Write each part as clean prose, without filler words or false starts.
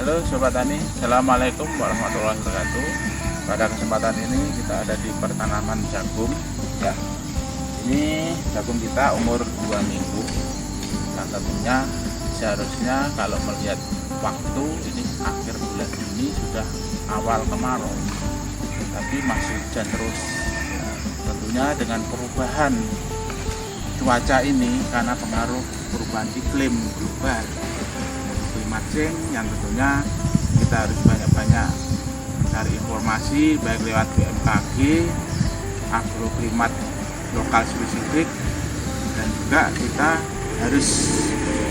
Halo Sobat Tani, Assalamualaikum warahmatullahi wabarakatuh. Pada kesempatan ini kita ada di pertanaman jagung ya. Ini jagung kita umur 2 minggu. Dan tentunya seharusnya kalau melihat waktu ini akhir bulan Juni sudah awal kemarau, tapi masih hujan terus. Tentunya dengan perubahan cuaca ini karena pengaruh perubahan iklim global, climate change, yang tentunya kita harus banyak-banyak cari informasi baik lewat BMKG, agroklimat lokal spesifik, dan juga kita harus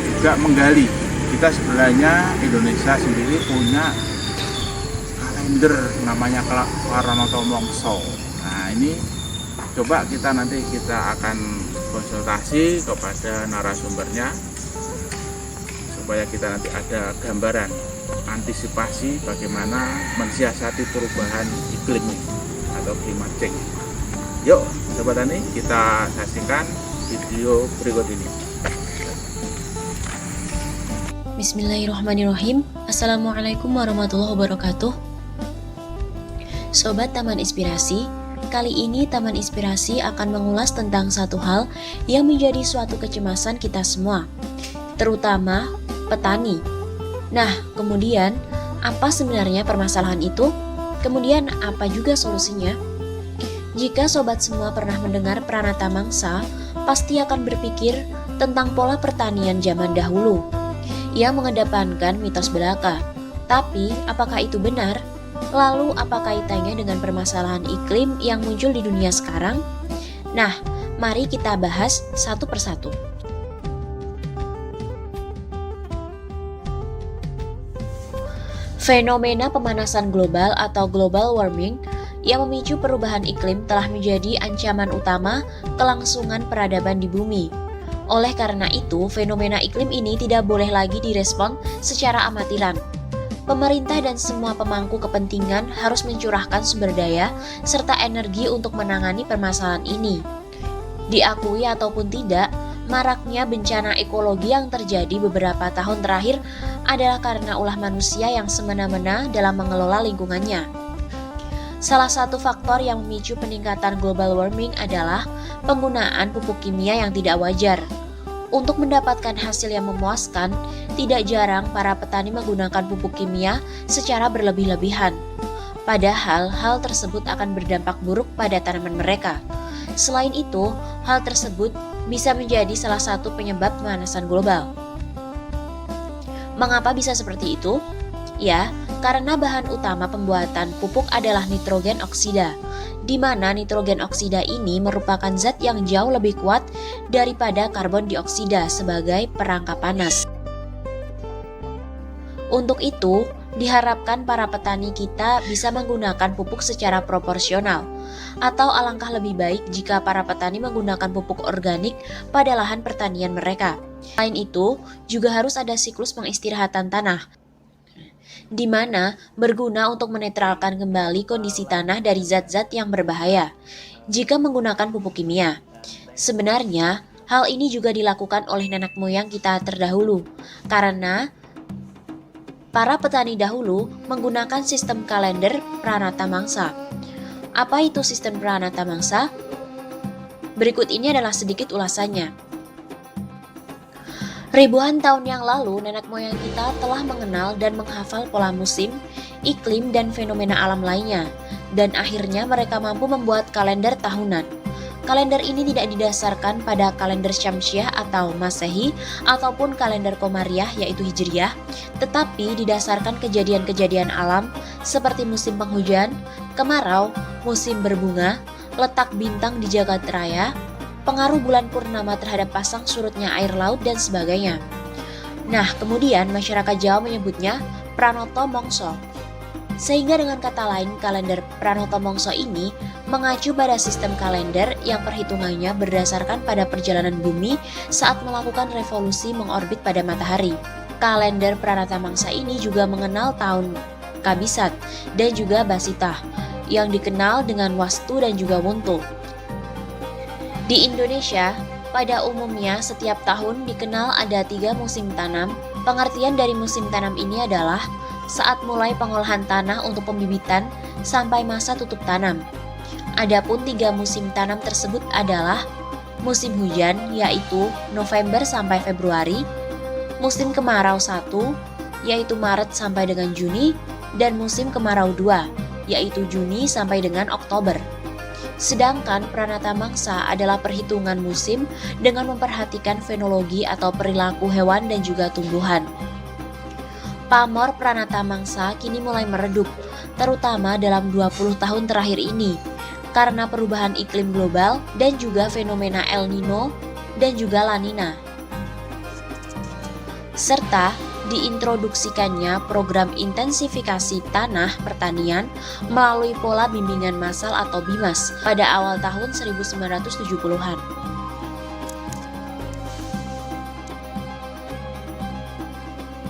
juga menggali. Kita sebenarnya Indonesia sendiri punya kalender namanya Waranoto Mongso. Nah ini coba nanti kita akan konsultasi kepada narasumbernya supaya kita nanti ada gambaran antisipasi bagaimana mensiasati perubahan iklim atau climate change. Yuk Sobat Tani, kita saksikan video berikut ini. Bismillahirrahmanirrahim. Assalamualaikum warahmatullahi wabarakatuh. Sobat Taman Inspirasi, kali ini Taman Inspirasi akan mengulas tentang satu hal yang menjadi suatu kecemasan kita semua, terutama petani. Nah, kemudian apa sebenarnya permasalahan itu? Kemudian apa juga solusinya? Jika sobat semua pernah mendengar Pranata Mangsa, pasti akan berpikir tentang pola pertanian zaman dahulu yang mengedepankan mitos belaka. Tapi, apakah itu benar? Lalu, apa kaitannya dengan permasalahan iklim yang muncul di dunia sekarang? Nah, mari kita bahas satu persatu. Fenomena pemanasan global atau global warming yang memicu perubahan iklim telah menjadi ancaman utama kelangsungan peradaban di bumi. Oleh karena itu, fenomena iklim ini tidak boleh lagi direspon secara amatiran. Pemerintah dan semua pemangku kepentingan harus mencurahkan sumber daya serta energi untuk menangani permasalahan ini. Diakui ataupun tidak, maraknya bencana ekologi yang terjadi beberapa tahun terakhir adalah karena ulah manusia yang semena-mena dalam mengelola lingkungannya. Salah satu faktor yang memicu peningkatan global warming adalah penggunaan pupuk kimia yang tidak wajar. Untuk mendapatkan hasil yang memuaskan, tidak jarang para petani menggunakan pupuk kimia secara berlebih-lebihan. Padahal hal tersebut akan berdampak buruk pada tanaman mereka. Selain itu, hal tersebut bisa menjadi salah satu penyebab pemanasan global. Mengapa bisa seperti itu? Ya, karena bahan utama pembuatan pupuk adalah nitrogen oksida, di mana nitrogen oksida ini merupakan zat yang jauh lebih kuat daripada karbon dioksida sebagai perangkap panas. Untuk itu, diharapkan para petani kita bisa menggunakan pupuk secara proporsional, atau alangkah lebih baik jika para petani menggunakan pupuk organik pada lahan pertanian mereka. Selain itu, juga harus ada siklus pengistirahatan tanah, di mana berguna untuk menetralkan kembali kondisi tanah dari zat-zat yang berbahaya jika menggunakan pupuk kimia. Sebenarnya, hal ini juga dilakukan oleh nenek moyang kita terdahulu, karena para petani dahulu menggunakan sistem kalender Pranata Mangsa. Apa itu sistem Pranata Mangsa? Berikut ini adalah sedikit ulasannya. Ribuan tahun yang lalu, nenek moyang kita telah mengenal dan menghafal pola musim, iklim, dan fenomena alam lainnya, dan akhirnya mereka mampu membuat kalender tahunan. Kalender ini tidak didasarkan pada kalender Syamsiah atau Masehi ataupun kalender Komariah yaitu Hijriah, tetapi didasarkan kejadian-kejadian alam seperti musim penghujan, kemarau, musim berbunga, letak bintang di jagat raya, pengaruh bulan purnama terhadap pasang surutnya air laut, dan sebagainya. Nah, kemudian masyarakat Jawa menyebutnya Pranoto Mongso. Sehingga dengan kata lain, kalender Pranoto Mongso ini mengacu pada sistem kalender yang perhitungannya berdasarkan pada perjalanan bumi saat melakukan revolusi mengorbit pada matahari. Kalender Pranata Mangsa ini juga mengenal tahun Kabisat dan juga Basitah, yang dikenal dengan Wastu dan juga Wuntu. Di Indonesia, pada umumnya setiap tahun dikenal ada 3 musim tanam. Pengertian dari musim tanam ini adalah saat mulai pengolahan tanah untuk pembibitan sampai masa tutup tanam. Adapun 3 musim tanam tersebut adalah musim hujan yaitu November sampai Februari, musim kemarau 1 yaitu Maret sampai dengan Juni, dan musim kemarau 2 yaitu Juni sampai dengan Oktober. Sedangkan pranata mangsa adalah perhitungan musim dengan memperhatikan fenologi atau perilaku hewan dan juga tumbuhan. Pamor pranata mangsa kini mulai meredup, terutama dalam 20 tahun terakhir ini, karena perubahan iklim global dan juga fenomena El Nino dan juga La Nina. Serta diintroduksikannya program intensifikasi tanah pertanian melalui pola bimbingan massal atau BIMAS pada awal tahun 1970-an.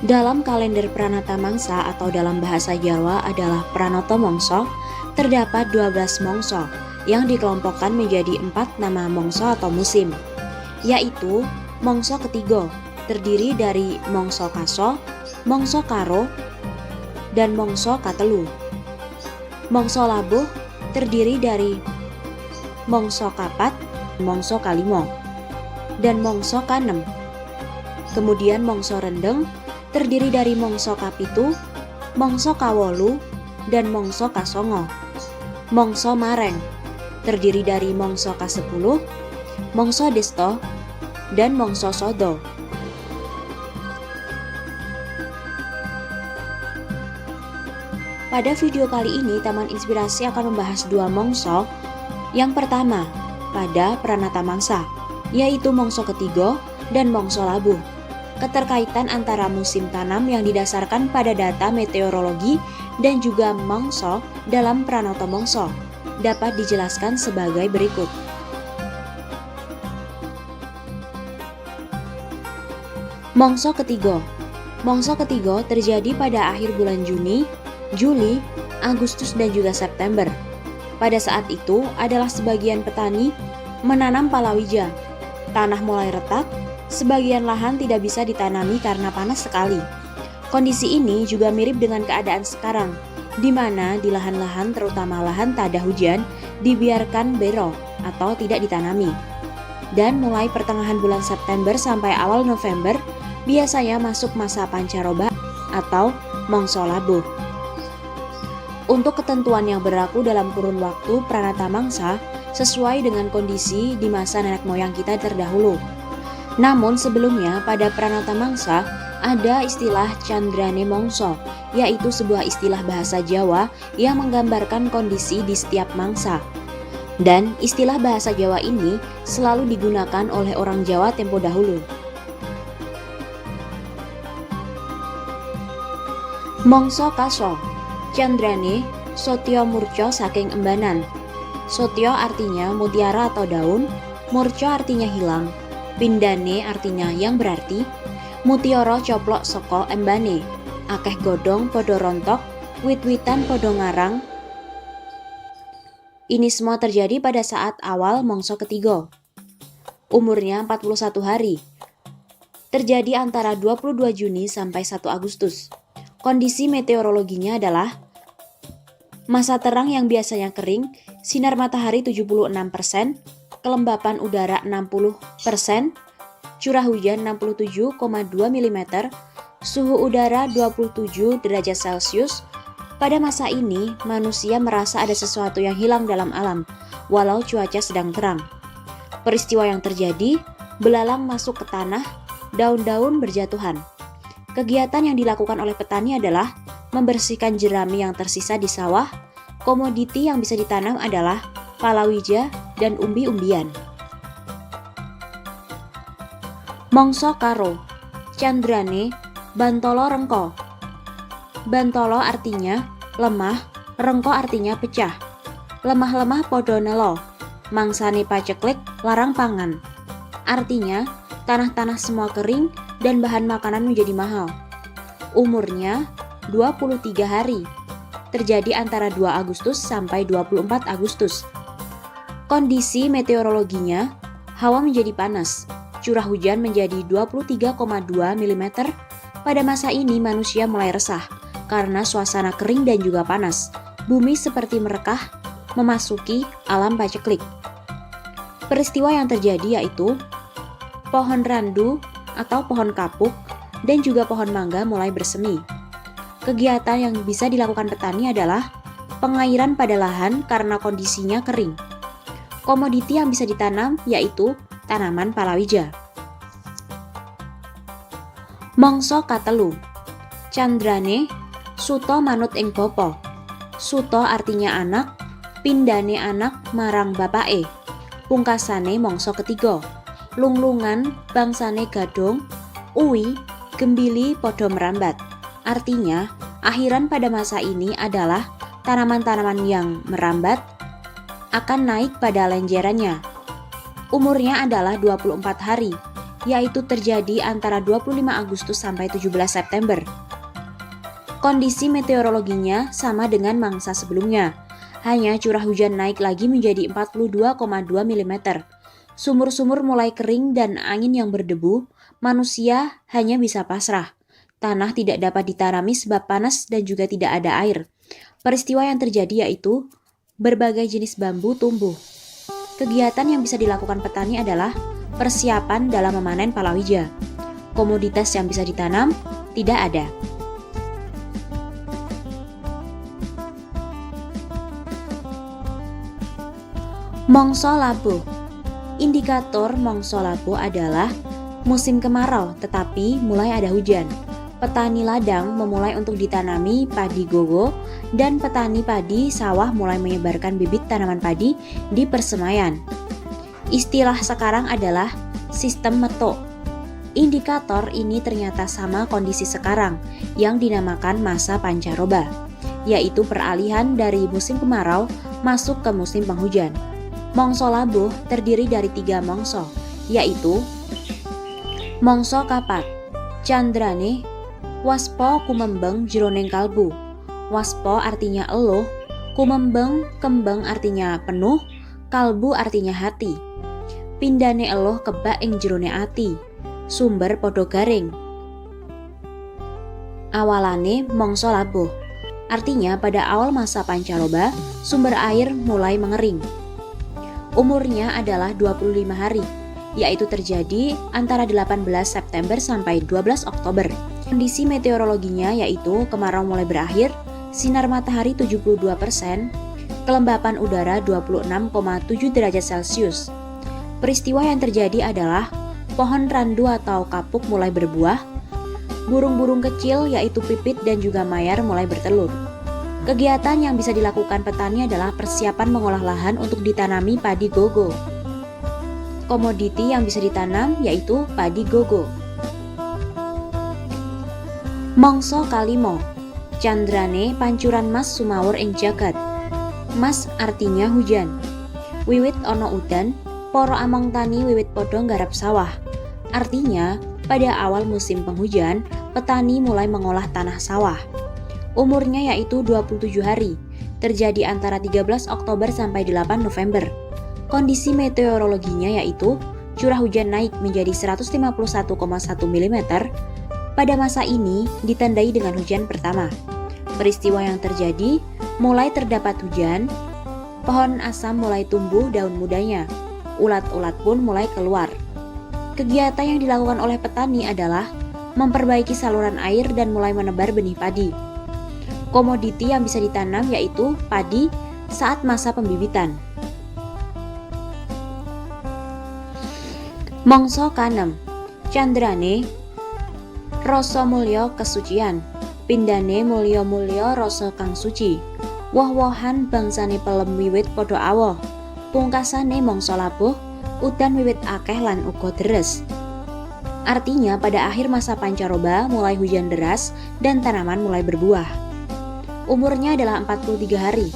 Dalam kalender Pranata Mangsa atau dalam bahasa Jawa adalah Pranoto Mongso, terdapat 12 mongso yang dikelompokkan menjadi 4 nama mongso atau musim, yaitu mongso ketiga terdiri dari mongso kaso, mongso karo, dan mongso katelu. Mongso labuh terdiri dari mongso kapat, mongso kalimo, dan mongso kanem. Kemudian mongso rendeng terdiri dari mongso kapitu, mongso kawolu, dan mongso kasongo. Mongso mareng terdiri dari mongso kasepuluh, mongso desto, dan mongso sodo. Pada video kali ini, Taman Inspirasi akan membahas 2 mongso. Yang pertama, pada pranata mangsa, yaitu mongso ketiga dan mongso labuh. Keterkaitan antara musim tanam yang didasarkan pada data meteorologi dan juga mongso dalam pranoto mongso dapat dijelaskan sebagai berikut. Mongso ketiga. Mongso ketiga terjadi pada akhir bulan Juni, Juli, Agustus, dan juga September. Pada saat itu adalah sebagian petani menanam palawija. Tanah mulai retak, sebagian lahan tidak bisa ditanami karena panas sekali. Kondisi ini juga mirip dengan keadaan sekarang, di mana di lahan-lahan terutama lahan tak ada hujan, dibiarkan bero atau tidak ditanami. Dan mulai pertengahan bulan September sampai awal November, biasanya masuk masa pancaroba atau mongso labuh. Untuk ketentuan yang berlaku dalam kurun waktu pranata mangsa sesuai dengan kondisi di masa nenek moyang kita terdahulu. Namun sebelumnya pada pranata mangsa ada istilah candrane mongso, yaitu sebuah istilah bahasa Jawa yang menggambarkan kondisi di setiap mangsa. Dan istilah bahasa Jawa ini selalu digunakan oleh orang Jawa tempo dahulu. Mongso kaso, candrane sotyo murco saking embanan. Sotyo artinya mutiara atau daun, murco artinya hilang, pindane artinya yang berarti, mutiara coplok saka embane, akeh godhong podo rontok, wit-witan podo ngarang. Ini semua terjadi pada saat awal mongso ketiga. Umurnya 41 hari. Terjadi antara 22 Juni sampai 1 Agustus. Kondisi meteorologinya adalah masa terang yang biasanya kering, sinar matahari 76%, kelembapan udara 60%, curah hujan 67,2 mm, suhu udara 27 derajat Celcius. Pada masa ini, manusia merasa ada sesuatu yang hilang dalam alam, walau cuaca sedang terang. Peristiwa yang terjadi, belalang masuk ke tanah, daun-daun berjatuhan. Kegiatan yang dilakukan oleh petani adalah membersihkan jerami yang tersisa di sawah. Komoditi yang bisa ditanam adalah palawija dan umbi-umbian. Mongso karo, candrane bantolo rengko. Bantolo artinya lemah, rengko artinya pecah. Lemah-lemah podo nelo, mangsane paceklik larang pangan. Artinya tanah-tanah semua kering dan bahan makanan menjadi mahal. Umurnya 23 hari. Terjadi antara 2 Agustus sampai 24 Agustus. Kondisi meteorologinya, hawa menjadi panas. Curah hujan menjadi 23,2 mm. Pada masa ini manusia mulai resah karena suasana kering dan juga panas. Bumi seperti merekah memasuki alam paceklik. Peristiwa yang terjadi yaitu pohon randu atau pohon kapuk dan juga pohon mangga mulai bersemi. Kegiatan yang bisa dilakukan petani adalah pengairan pada lahan karena kondisinya kering. Komoditi yang bisa ditanam yaitu tanaman palawija. Mangsa katelu. Candrane suto manut ing bapa. Suto artinya anak, pindane anak marang bapake. Pungkasane mangsa ketiga. Lunglungan bangsane gadong, uwi, gembili podo merambat. Artinya, akhiran pada masa ini adalah tanaman-tanaman yang merambat akan naik pada lenjerannya. Umurnya adalah 24 hari, yaitu terjadi antara 25 Agustus sampai 17 September. Kondisi meteorologinya sama dengan mangsa sebelumnya, hanya curah hujan naik lagi menjadi 42,2 mm. Sumur-sumur mulai kering dan angin yang berdebu, manusia hanya bisa pasrah. Tanah tidak dapat ditanami sebab panas dan juga tidak ada air. Peristiwa yang terjadi yaitu berbagai jenis bambu tumbuh. Kegiatan yang bisa dilakukan petani adalah persiapan dalam memanen palawija. Komoditas yang bisa ditanam tidak ada. Mangsa labuh. Indikator mangsa labuh adalah musim kemarau tetapi mulai ada hujan. Petani ladang memulai untuk ditanami padi gogo dan petani padi sawah mulai menyebarkan bibit tanaman padi di persemaian. Istilah sekarang adalah sistem meto. Indikator ini ternyata sama kondisi sekarang yang dinamakan masa pancaroba, yaitu peralihan dari musim kemarau masuk ke musim penghujan. Mangsa labuh terdiri dari 3 mangsa, yaitu mangsa kapat, candrane, waspa kumembeng jroning kalbu. Waspa artinya eluh, kumembeng kembang artinya penuh, kalbu artinya hati. Pindane eluh kebak ing jerone ati, sumber podo garing. Awalane mangsa labuh, artinya pada awal masa pancaroba sumber air mulai mengering. Umurnya adalah 25 hari, yaitu terjadi antara 18 September sampai 12 Oktober. Kondisi meteorologinya yaitu kemarau mulai berakhir, sinar matahari 72%, kelembapan udara 26,7 derajat Celcius. Peristiwa yang terjadi adalah pohon randu atau kapuk mulai berbuah, burung-burung kecil yaitu pipit dan juga mayar mulai bertelur. Kegiatan yang bisa dilakukan petani adalah persiapan mengolah lahan untuk ditanami padi gogo. Komoditi yang bisa ditanam yaitu padi gogo. Mangsa kalimo. Candrane pancuran mas sumawur ing jagat. Mas artinya hujan. Wiwit ono udan, poro among tani wiwit podo nggarap sawah. Artinya, pada awal musim penghujan, petani mulai mengolah tanah sawah. Umurnya yaitu 27 hari, terjadi antara 13 Oktober sampai 8 November. Kondisi meteorologinya yaitu curah hujan naik menjadi 151,1 mm. Pada masa ini ditandai dengan hujan pertama. Peristiwa yang terjadi mulai terdapat hujan, pohon asam mulai tumbuh daun mudanya, ulat-ulat pun mulai keluar. Kegiatan yang dilakukan oleh petani adalah memperbaiki saluran air dan mulai menebar benih padi. Komoditi yang bisa ditanam yaitu padi saat masa pembibitan. Mangsa kanem. Candrane rasa mulya kesucian, pindane mulya-mulya rasa kang suci. Woh-wohan bangsane pelem wiwit padha awoh. Pungkasane mangsa labuh, udan wiwit akeh lan uga deres. Artinya pada akhir masa pancaroba mulai hujan deras dan tanaman mulai berbuah. Umurnya adalah 43 hari,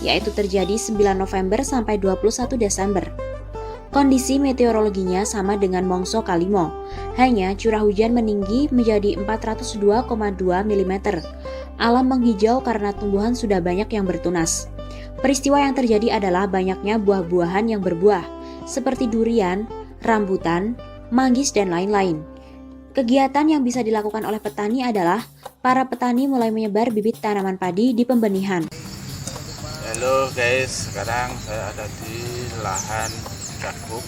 yaitu terjadi 9 November sampai 21 Desember. Kondisi meteorologinya sama dengan mangsa kalimo, hanya curah hujan meninggi menjadi 402,2 mm. Alam menghijau karena tumbuhan sudah banyak yang bertunas. Peristiwa yang terjadi adalah banyaknya buah-buahan yang berbuah, seperti durian, rambutan, manggis, dan lain-lain. Kegiatan yang bisa dilakukan oleh petani adalah para petani mulai menyebar bibit tanaman padi di pembenihan. Halo guys, sekarang saya ada di lahan jagung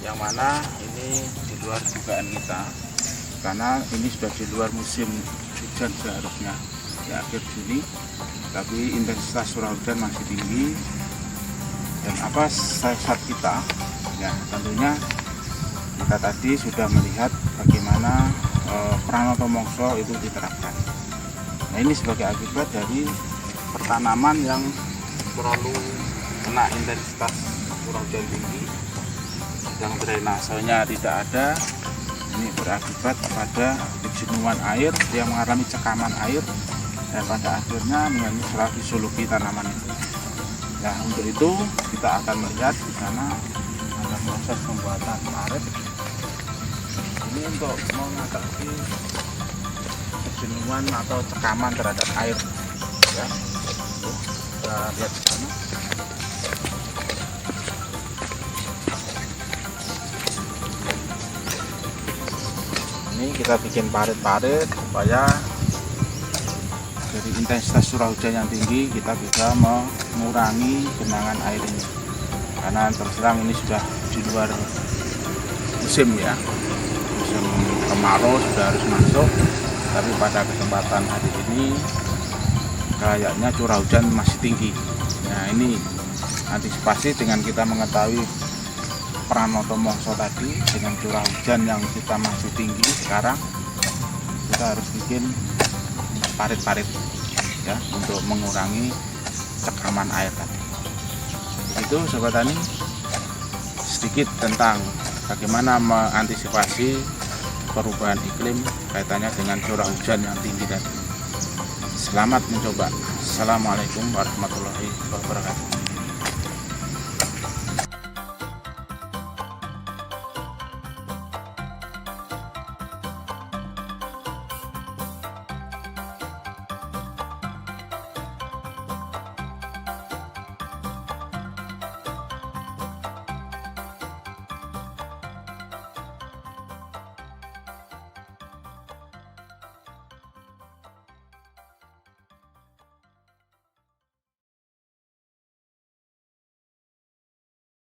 yang mana ini di luar dugaan kita, karena ini sudah di luar musim hujan seharusnya di akhir Juni, tapi intensitas curah hujan masih tinggi. Dan apa siasat kita? Ya tentunya kita tadi sudah melihat bagaimana Pranoto Mongso itu diterapkan. Nah ini sebagai akibat dari pertanaman yang terlalu kena intensitas curah hujan tinggi, yang drainasenya tidak ada. Ini berakibat pada kejenuhan air yang mengalami cekaman air, dan pada akhirnya mengganggu saluran fisiologi tanaman itu. Nah untuk itu kita akan melihat di sana ada proses pembuatan parit. Ini untuk mengatasi kejenuhan atau cekaman terhadap air. Ya, kita lihat di sana. Ini kita bikin parit-parit supaya dari intensitas curah hujan yang tinggi kita bisa mengurangi genangan air ini, karena terus terang ini sudah di luar musim ya, musim kemarau sudah harus masuk, tapi pada kesempatan hari ini kayaknya curah hujan masih tinggi. Nah ini antisipasi dengan kita mengetahui Pranoto Mongso tadi, dengan curah hujan yang kita masih tinggi sekarang, kita harus bikin parit-parit ya untuk mengurangi cekaman air tadi. Itu sobat tani, sedikit tentang bagaimana mengantisipasi perubahan iklim kaitannya dengan curah hujan yang tinggi tadi. Selamat mencoba. Assalamualaikum warahmatullahi wabarakatuh.